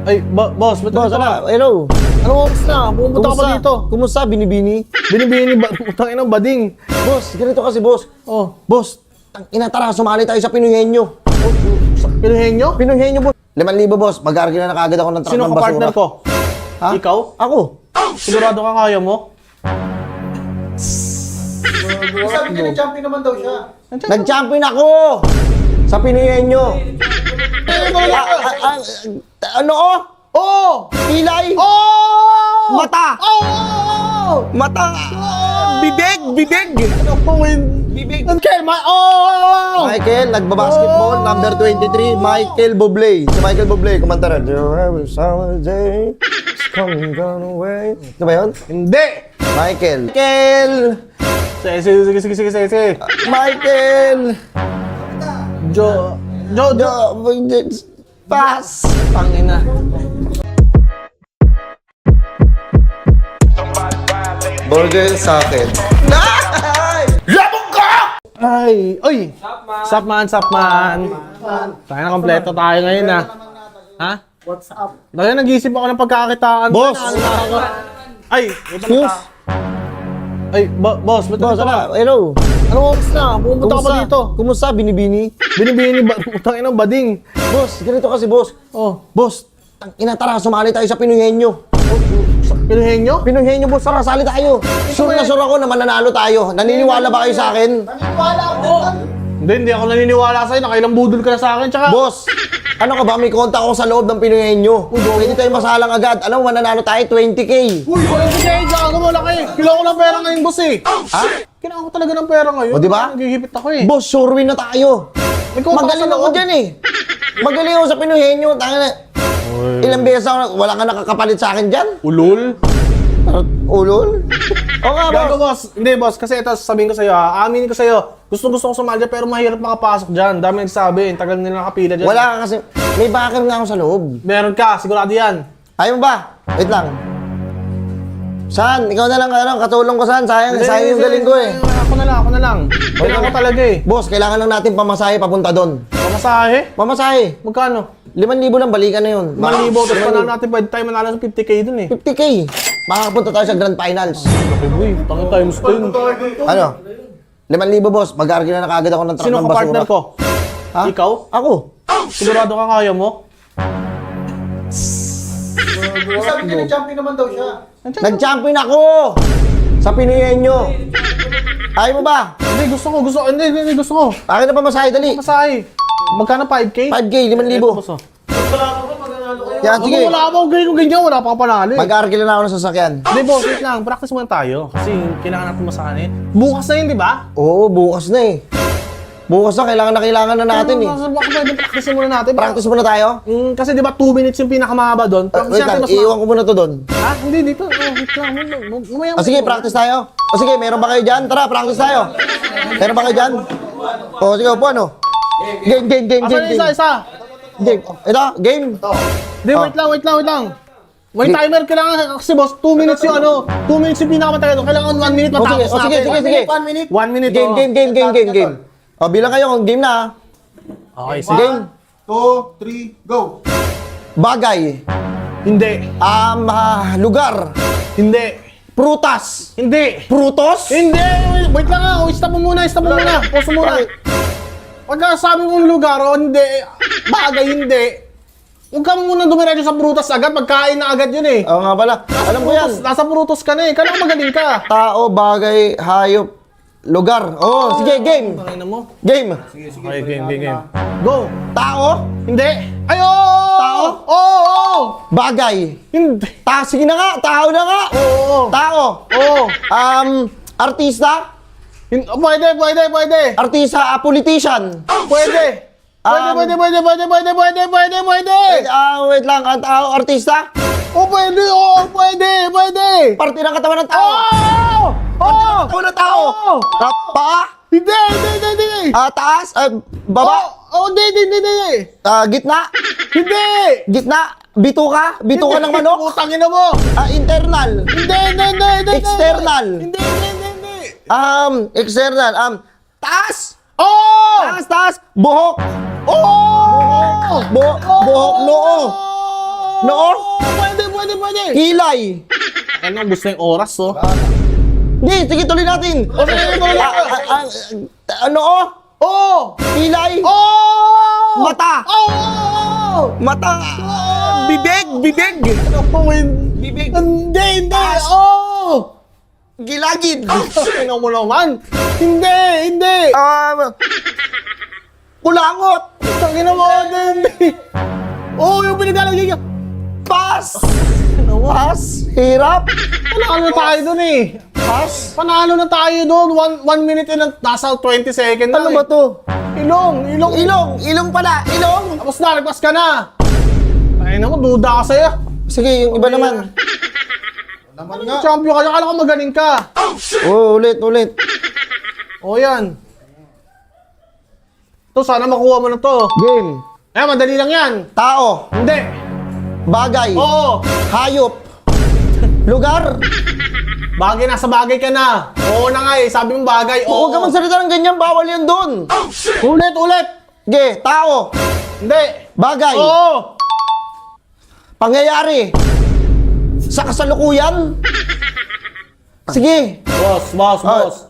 Ay, boss, ba't Boss, nandito ka? hello. Anong oras na? Pumunta ka pa dito. Kumusta, Binibini? Binibini ba? Utang ina, bading. Boss, ganito kasi, boss. Oh, Boss, inatara, sumali tayo sa Pinoyenyo. pinuhenyo? Pinoyenyo, boss. 5,000, boss. Mag-argue na nakagad ako ng truck Sino ng ka partner basura. ko? Ha? Ikaw? Ako. Sigurado ka kaya mo? Sabi niya, nag-champion naman daw siya. Nag-champion ako! Sa Pinoyenyo. Ano, oh? Oh! Pilay! Oh! Mata! Oh! Mata! Bibig! Bibig! Ano po yun? Bibig! Okay, oh! Michael, nagbabasketball, number 23, Michael Bublé. Si Michael Bublé, kumanta rin. Every summer day, it's coming gone away. Ito ba yun? Hindi! Michael. Michael! Sige. Michael! Jo. Pass! Pangina. Burger sa akin. Labog ka! Ay! Oy! Sapman! Tayo na, kompleto tayo ngayon ah. Ha? What's up? Dahil nag-iisip ako ng pagkakakitaan. Boss! Ay! Ito na Yes. Ay, boss, ba't Boss, nandito ka? hello. Anong oras na? Pumunta ka pa dito. Kumusta, Binibini? Binibini ba? Utang ina, bading. Boss, ganito kasi, boss. Oh, Boss, inatara, sumali tayo sa Pinoyenyo. pinuhenyo? Pinoyenyo, boss, tara, sali tayo. Sure na sure ako na mananalo tayo. Naniniwala ba kayo sa akin? Naniniwala ako dyan. Hindi ako naniniwala sa'yo. Nakailang budol ka na sa akin. Tsaka, Boss, ano ka ba? May kontak ako sa loob ng Pinoyenyo. Pwede tayo masalang agad. Alam mo, mananalo tayo 20K. uy, wala ko kayo. Gago mo laki. Kailangan ko ng pera ngayon, boss eh. Ha? Kailangan ko talaga ng pera ngayon. O, di ba? Naghihipit ako eh. Boss, sure win na tayo. Ikaw, Magaling baka ako sa dyan eh. Magaling ako sa Pinoyenyo. Tanga na. Ilang beses ako, wala ka nakakapalit sa akin dyan? Ulol? Ulol? O nga, Gago, boss. boss. Hindi, boss. Kasi ito, sasabihin ko sa'yo, aminin ko sa'yo. Gusto ko sumali dyan, pero mahirap makapasok dyan. Dami nagsabi. Tagal nila nakapila dyan. Wala ka kasi. May backer nga ako sa loob. Meron ka. Sigurado yan. Ayaw mo ba? Wait lang. Saan? Ikaw na lang, katulong ko saan? Sayang yung galing ko eh. Ako na lang. Kailangan ko talaga eh. Boss, kailangan lang natin pamasahe papunta doon. Pamasahe? Pamasahe. Magkano? 5,000 lang, balikan na yun. 1,000. Tapos panalo natin, pwede tayo manalo sa 50K dun eh. 50K. Makakapunta tayo sa Grand Finals. Okay, boy. Tangan times 10. Ano? 5,000, boss. Mag-argue na nakagad ako ng truck Sino ng ka basura. partner ko? Ha? Ikaw? Ako. Sigurado ka kaya mo? Sabi niya, nag-champion naman daw siya. Nag-champion ako! Sa Pinoyenyo. Ayaw mo ba? Hindi, gusto ko. Hindi, gusto ko. Akin na pamasahe, dali. Masahe. Magkano 5K? 5K, Ito, 5,000. boss, oh. Yan, sige. Wala akong ganyan kung ganyan. Wala pa ka panalo eh. Mag-argue na ako ng sasakyan. Hindi, boss. Wait lang. Practice muna tayo. Kasi kailangan natin masahan eh. Bukas na yun, di ba? Oo, bukas na eh. Bukas na, kailangan na natin eh. Baka pwede practice muna natin. Practice muna tayo? Kasi di ba 2 minutes yung pinakamahaba doon? Practice Wait natin lang, mas iiwan ko muna to doon. Ha? Hindi, dito. Wait lang. Mamaya Ah, sige, practice tayo. O sige, meron ba kayo dyan? Tara, practice tayo. Meron ba kayo dyan? O sige, upo ano? Game. Asan yung isa? Game. Ito, game. Hindi, wait lang. May timer kailangan kasi boss, 2 minutes yung 2 minutes yung pinakamatagal doon. Kailangan 1 minute O sige, matapos o sige, natin. sige. 1 minute. 1 minute. Game. O, bilang kayo kung game na ah. Okay, sige. Game. 2, 3, go. Bagay. Hindi. Lugar. Hindi. Prutas. Hindi. Prutos? Hindi! Wait lang nga. Stop mo muna. Pause mo muna. Pagka sabi mong lugar o hindi, bagay hindi. Huwag ka muna dumiretso sa prutas agad. Magkain na agad yun eh. Oo nga pala. Alam ko yan. Nasa prutos ka na eh. Kailangan magaling ka. Tao, bagay, hayop, lugar. Oo, sige, game. Tangina mo. Game. Okay, game. Go! Tao, Hindi! Ay, oo! Tao? Oo! bagay. Hindi! Sige na nga, tao na nga. Oo! Tao. Oo! Artista. Pwede! Artista, politician. Pwede! Pwede! Wait lang, tao, artista. Pwede! Pwede! Parte ng katawan ng tao. Oo! Katawan ng tao. Oo! Paa. Hindi! Taas. Baba. Hindi! Gitna. Hindi! Gitna. Bituka ng manok. Putangin na mo! Internal. Hindi! External. Hindi! External. Taas. Oh! Taas. Buhok. Oh! Buhok noo. Noo? Pwede. Kilay. Ano, gusto yung oras, oh. Hindi, sige, tuloy natin. Noo? Oh! Kilay. Oh! Mata. Oh! Mata. Bibig. Ano po, Bibig. Hindi. Oh! Gilagid. Ano mo naman? Hindi. Kulangot. Tangina mo, hindi. Oh, yung pinaglalagay niya. Pass. Ano mo? Pass. Hirap. Panalo na tayo dun eh. Pass. Panalo na tayo dun. 1 minute and nasa 20 seconds na. Ano ba to? Ilong. Pala. Ilong. Tapos na, nagpas ka na. Ay naman, duda ka sa'yo. Sige, yung iba naman. Naman nga. Champion ka, akala ko magaling ka. Oh, ulit. O yan. Ito, sana makuha mo na to. Game. Madali lang yan. Tao. Hindi. Bagay. Oo. Hayop. Lugar. Bagay, nasa bagay ka na. Oo na nga eh, sabi mong bagay. Oo. Huwag ka magsalita ng ganyan, bawal yan doon. Ulit. Sige, tao. Hindi. Bagay. Oo. Pangyayari. Sa kasalukuyan. Sige. Boss.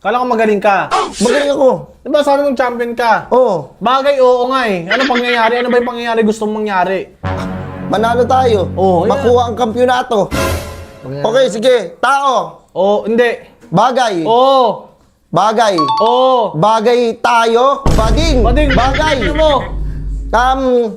Kala ko magaling ka. Magaling ako. Diba sabi mong champion ka? Oh, Bagay, oo nga eh. Ano pangyayari? Ano ba yung pangyayari gusto mong mangyari? manalo tayo. Oh, yeah. Makuha ang kampyonato. Okay, sige. Tao. Oo, hindi. Bagay. Oo. Bagay. Oo. Bagay tayo. Bagay. Ano mo?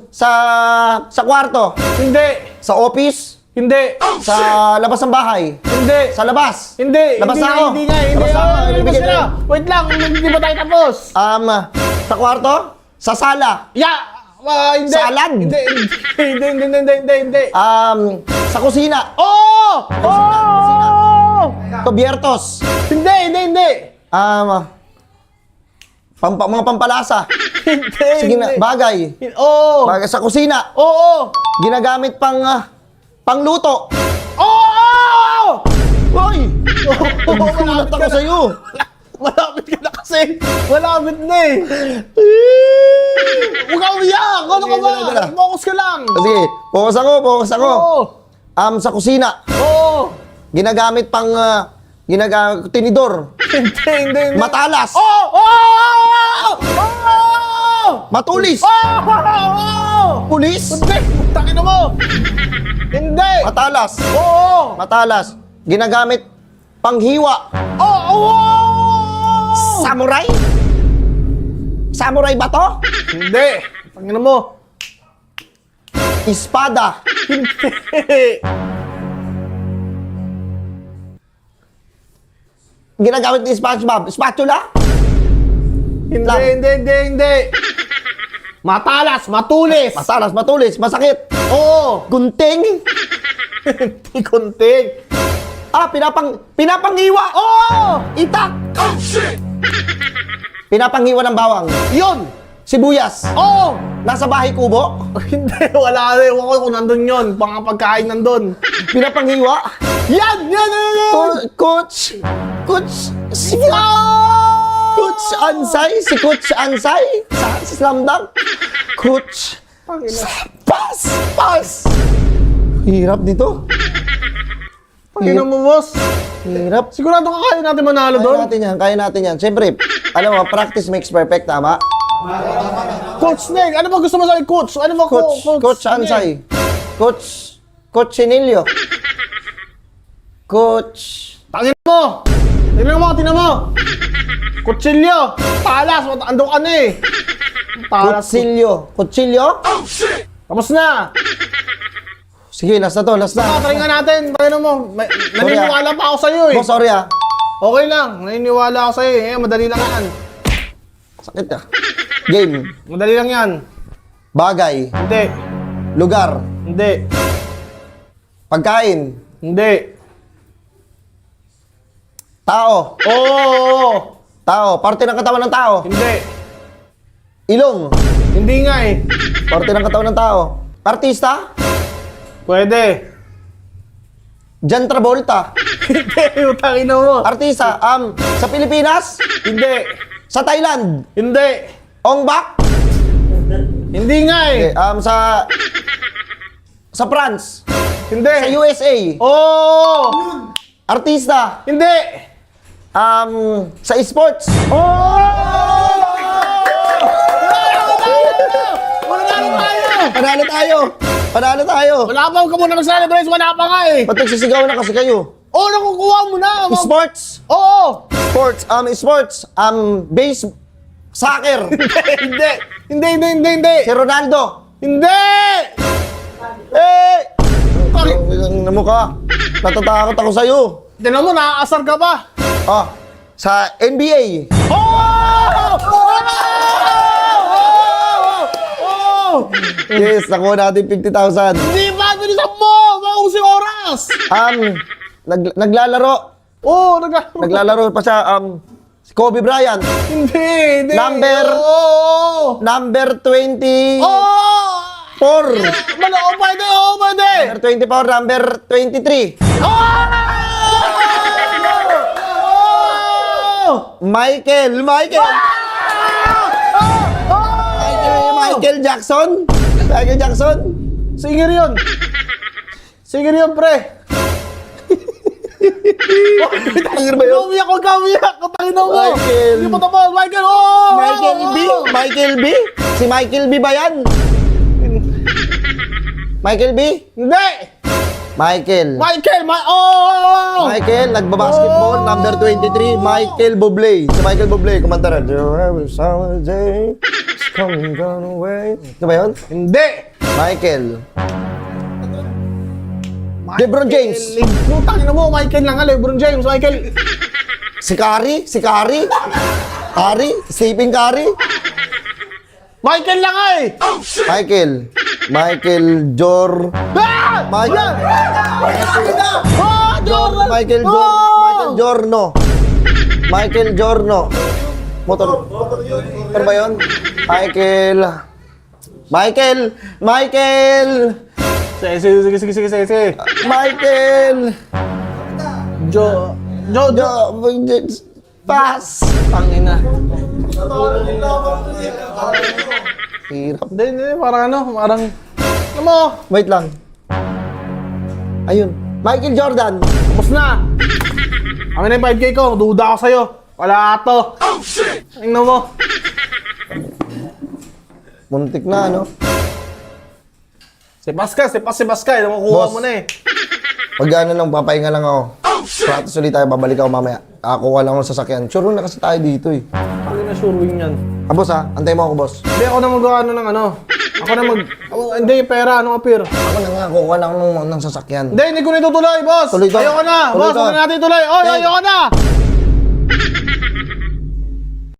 Sa kwarto. Hindi. Sa office. Hindi. Sa labas ng bahay. Hindi. Sa labas. Hindi. Labas Hindi na nga, ako. Hindi nga. Labas na ako. Labas Ibigay na. na. Wait lang. Hindi ba tayo tapos? Sa kwarto. Sa sala. Yeah. Hindi. Salad. Hindi. Sa kusina. Oh! Tobiertos. Hindi. Mga pampalasa. Hindi. Sige na, bagay. Oo. Bagay sa kusina. Oo. Ginagamit pangluto. Oo! Hoy! Gulat ako sa'yo. Malapit ka na kasi. Malapit na eh. Huwag ka umiyak. Ano ka ba? Sige. Focus ka lang. Sige, focus ako. Oo. Sa kusina. Oo. Ginagamit tinidor. Hindi. Matalas. Oo! Matulis. Pulis. Hindi. Tangina mo. Hindi. Matalas. Oo. Matalas. Ginagamit panghiwa. Oo. Samurai? Samurai ba to? Hindi. Tangina mo. Espada. Hindi. Ginagamit ni SpongeBob. Spatula? Hindi. Matalas, matulis. Matalas, matulis, masakit. Oo. Gunting? Hindi kunting. Pinapanghiwa. Oo. Itak. Pinapanghiwa ng bawang. Yun. Sibuyas. Oo. Nasa bahay kubo. Hindi, wala rin. Ewan ko kung nandun yun. Pagkain nandun. Pinapanghiwa. Yan. Coach Ansay. Si Coach Ansay. Sa Slam Dunk. Coach. Pass. Hirap dito. Pangina mo, boss. Hirap. Sigurado ka kaya natin manalo doon? Kaya natin yan. Siyempre, alam mo, practice makes perfect, tama? Coach Neg, ano ba gusto mo sa coach? Ano ba Coach Ansay. Coach Chinilio. Coach... Tangin mo! Tingnan mo! Kutsilyo! Talas! Ando ka na eh! Talas. Kutsilyo? Tapos na! Sige, last na to. Try nga natin. Tingnan mo. Naniniwala pa ako sa'yo eh. Boss, sorry ah. Okay lang. Naniniwala ako sa'yo eh. Madali lang yan. Sakit ah. Game. Madali lang yan. Bagay. Hindi. Lugar. Hindi. Pagkain. Hindi. Tao. Oo. Tao. Parte ng katawan ng tao. Hindi. Ilong. Hindi nga eh. Parte ng katawan ng tao. Artista. Pwede. John Travolta. Hindi. Utangin na mo. Artista. Sa Pilipinas. Hindi. Sa Thailand. Hindi. Ong Bak. Hindi nga eh. Sa Sa France. Hindi. Sa USA. Oo. Artista. Hindi. Sa sports. Wala na tayo. Panalo tayo. Wala pa, huwag ka muna mag-celebrate. Wala pa nga eh. Ba't nagsisigaw na kasi kayo? Oo, nakukuha mo na. Sports. Oo. Sports. Base. Soccer. Hindi. Si Ronaldo. Hindi. Eh! Ang mukha. Natatakot ako sa'yo. Tignan mo, naaasar ka pa. Sa NBA. Yes, nakuha natin 50,000. Hindi ba? Bilisan mo! Mausing oras! Naglalaro. Oo, Naglalaro pa siya, si Kobe Bryant. Hindi. Oo. Number 24. Pwede. Number 24, number 23. Michael Jackson. Singer yun, pre. Tangir ba yun? Huwag ka umiyak. Katangin mo. Michael. Hindi mo tapos. Michael, Michael B? Si Michael B ba yan? Michael B? Hindi. Michael, nagbabasketball, number 23, Michael Bublé. Si Michael Bublé, kumanta rin. Every summer day is coming gone away. Ito ba yun? Hindi. Michael. LeBron James. Putang ina mo, Michael lang nga. LeBron James, Michael. Si Curry? Stephen Curry? Michael lang nga eh. Michael Jordan. Michael Jorno. Motor ba yun? Sige. Pass. Tangina. Hirap. Hindi, parang ano mo. Wait lang. Ayun. Michael Jordan. Tapos na. Amin na yung 5K ko, duda ako sa'yo. Wala to. Tingnan mo. Muntik na, ano? Si Pascal. Nakukuha Boss. mo na eh. Pag ano lang, papahinga lang ako. Practice ulit tayo, babalik ako mamaya. Kukuha lang ako ng sasakyan. Sure na kasi tayo dito eh. Ano na sure win yan? Boss ha, antay mo ako, boss. Hindi ako na mag-ano ng ano. Hindi, pera, ano appear. Ako na nga, kukuha lang ako ng sasakyan. Hindi ko na itutuloy, boss. Tuloy to. Ayoko na. Tuloy Boss, to. huwag na natin ituloy. Oy, Hey. ayoko na.